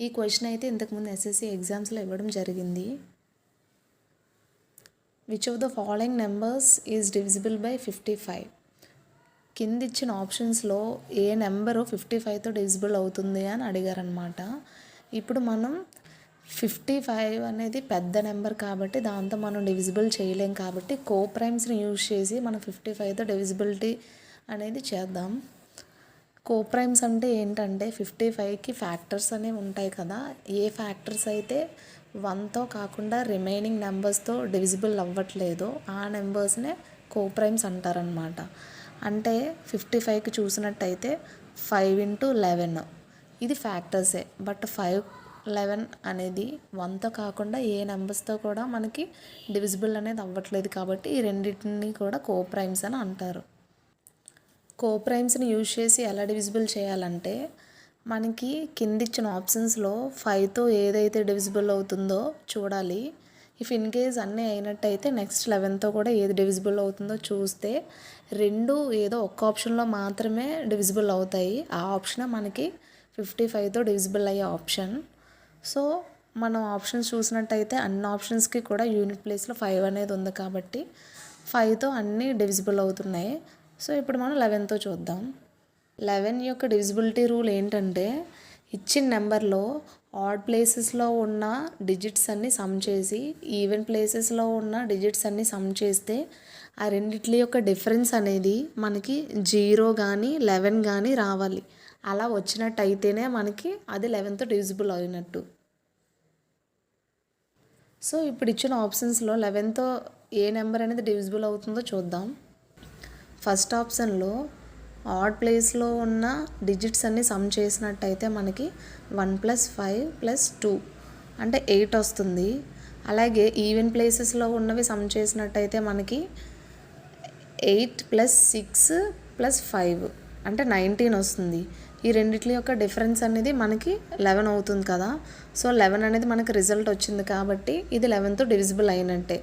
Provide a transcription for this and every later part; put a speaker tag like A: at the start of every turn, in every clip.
A: ఈ క్వశ్చన్ అయితే ఇంతకుముందు ఎస్ఎస్సి ఎగ్జామ్స్లో ఇవ్వడం జరిగింది. Which of the following numbers is divisible by 55? కింద ఇచ్చిన ఆప్షన్స్లో ఏ నెంబరు 55తో డివిజిబుల్ అవుతుంది అని అడిగారనమాట. ఇప్పుడు మనం 55 అనేది పెద్ద నెంబర్ కాబట్టి దాంతో మనం డివిజిబుల్ చేయలేం కాబట్టి కోప్రైమ్స్ని యూజ్ చేసి మనం 55తో డివిజిబిలిటీ అనేది చేద్దాం. కోప్రైమ్స్ అంటే ఏంటంటే 55కి ఫ్యాక్టర్స్ అనేవి ఉంటాయి కదా, ఏ ఫ్యాక్టర్స్ అయితే 1తో కాకుండా రిమైనింగ్ నెంబర్స్తో డివిజిబుల్ అవ్వట్లేదో ఆ నెంబర్స్నే కోప్రైమ్స్ అంటారనమాట. అంటే 55కి చూసినట్టయితే 5 × 11 ఇది ఫ్యాక్టర్సే. బట్ 5, 11 అనేది 1తో కాకుండా ఏ నెంబర్స్తో కూడా మనకి డివిజిబుల్ అనేది అవ్వట్లేదు కాబట్టి ఈ రెండింటిని కూడా కోప్రైమ్స్ అని అంటారు. కోప్రైమ్స్ని యూజ్ చేసి ఎలా డివిజిబుల్ చేయాలంటే మనకి కింద ఇచ్చిన ఆప్షన్స్లో 5తో ఏదైతే డివిజిబుల్ అవుతుందో చూడాలి. ఇఫ్ ఇన్ కేస్ అన్నీ అయినట్టయితే నెక్స్ట్ 11తో కూడా ఏది డివిజిబుల్ అవుతుందో చూస్తే రెండు ఏదో ఒక్క ఆప్షన్లో మాత్రమే డివిజిబుల్ అవుతాయి. ఆ ఆప్షనే మనకి 55తో డివిజిబుల్ అయ్యే ఆప్షన్. సో మనం ఆప్షన్స్ చూసినట్టయితే అన్ని ఆప్షన్స్కి కూడా యూనిట్ ప్లేస్లో 5 అనేది ఉంది కాబట్టి 5తో అన్నీ డివిజిబుల్ అవుతున్నాయి. సో ఇప్పుడు మనం 11తో చూద్దాం. 11 యొక్క డివిజిబిలిటీ రూల్ ఏంటంటే ఇచ్చిన నెంబర్లో ఆడ్ ప్లేసెస్లో ఉన్న డిజిట్స్ అన్నీ సమ్ చేసి ఈవెన్ ప్లేసెస్లో ఉన్న డిజిట్స్ అన్నీ సమ్ చేస్తే ఆ రెండిట్ల యొక్క డిఫరెన్స్ అనేది మనకి 0 కానీ 11 కానీ రావాలి. అలా వచ్చినట్టయితేనే మనకి అది 11తో డివిజిబుల్ అయినట్టు. సో ఇప్పుడు ఇచ్చిన ఆప్షన్స్లో 11తో ఏ నెంబర్ అనేది డివిజిబుల్ అవుతుందో చూద్దాం. ఫస్ట్ ఆప్షన్లో ఆడ్ ప్లేస్లో ఉన్న డిజిట్స్ అన్నీ సమ్ చేసినట్టయితే మనకి 1 + 5 + 2 అంటే 8 వస్తుంది. అలాగే ఈవెన్ ప్లేసెస్లో ఉన్నవి సమ్ చేసినట్టయితే మనకి 8 + 6 + 5 అంటే 19 వస్తుంది. ఈ రెండిట్ల యొక్క డిఫరెన్స్ అనేది మనకి 11 అవుతుంది కదా. సో 11 అనేది మనకి రిజల్ట్ వచ్చింది కాబట్టి ఇది 11తో డివిజిబుల్ అయినట్టే.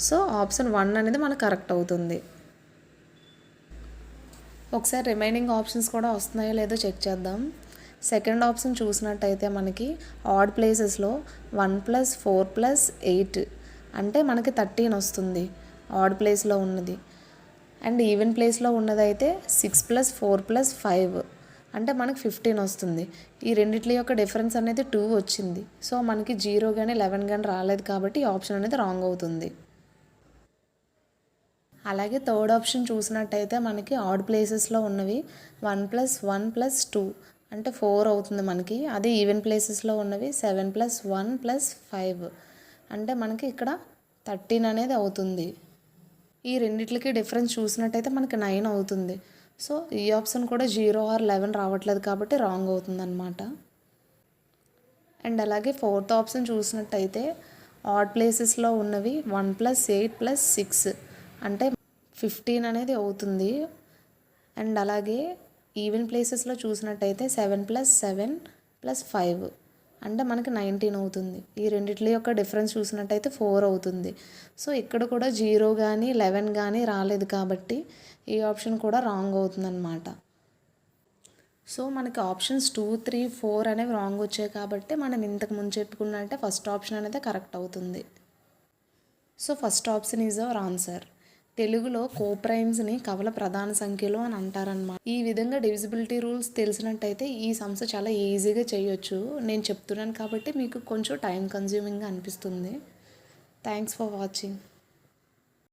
A: సో ఆప్షన్ 1 అనేది మనకు కరెక్ట్ అవుతుంది. ఒకసారి రిమైనింగ్ ఆప్షన్స్ కూడా వస్తున్నాయో లేదో చెక్ చేద్దాం. సెకండ్ ఆప్షన్ చూసినట్టయితే మనకి ఆడ్ ప్లేసెస్లో 1 + 4 + 8 అంటే మనకి 13 వస్తుంది ఆడ్ ప్లేస్లో ఉన్నది. అండ్ ఈవెన్ ప్లేస్లో ఉన్నదైతే 6 + 4 + 5 అంటే మనకి 15 వస్తుంది. ఈ రెండిట్ల యొక్క డిఫరెన్స్ అనేది 2 వచ్చింది. సో మనకి 0 కానీ 11 కానీ రాలేదు కాబట్టి ఈ ఆప్షన్ అనేది రాంగ్ అవుతుంది. అలాగే థర్డ్ ఆప్షన్ చూసినట్టయితే మనకి ఆడ్ ప్లేసెస్లో ఉన్నవి 1 + 1 + 2 అంటే 4 అవుతుంది మనకి. అదే ఈవెన్ ప్లేసెస్లో ఉన్నవి 7 + 1 + 5 అంటే మనకి ఇక్కడ 13 అనేది అవుతుంది. ఈ రెండిట్లకి డిఫరెన్స్ చూసినట్టయితే మనకి 9 అవుతుంది. సో ఈ ఆప్షన్ కూడా 0 ఆర్ 11 రావట్లేదు కాబట్టి రాంగ్ అవుతుంది అన్నమాట. అండ్ అలాగే ఫోర్త్ ఆప్షన్ చూసినట్టయితే ఆడ్ ప్లేసెస్లో ఉన్నవి 1 + 8 + 6 అంటే 15 అనేది అవుతుంది. అండ్ అలాగే ఈవెన్ ప్లేసెస్లో చూసినట్టయితే 7 + 7 + 5 అంటే మనకి 19 అవుతుంది. ఈ రెండిట్ల యొక్క డిఫరెన్స్ చూసినట్టయితే 4 అవుతుంది. సో ఇక్కడ కూడా 0 కానీ 11 కానీ రాలేదు కాబట్టి ఈ ఆప్షన్ కూడా రాంగ్ అవుతుందన్నమాట. సో మనకి ఆప్షన్స్ 2, 3, 4 అనేవి రాంగ్ వచ్చాయి కాబట్టి మనం ఇంతకు ముందు చెప్పుకున్నట్టే ఫస్ట్ ఆప్షన్ అనేది కరెక్ట్ అవుతుంది. So first option is our answer. తెలుగులో కోప్రైమ్స్ని కవల ప్రధాన సంఖ్యలు అని అంటారన్నమాట. ఈ విధంగా డివిజిబిలిటీ రూల్స్ తెలిసినట్టయితే ఈ సమ్స్ చాలా ఈజీగా చేయొచ్చు. నేను చెప్తున్నాను కాబట్టి మీకు కొంచెం టైం కన్జ్యూమింగ్గా అనిపిస్తుంది. Thanks for watching.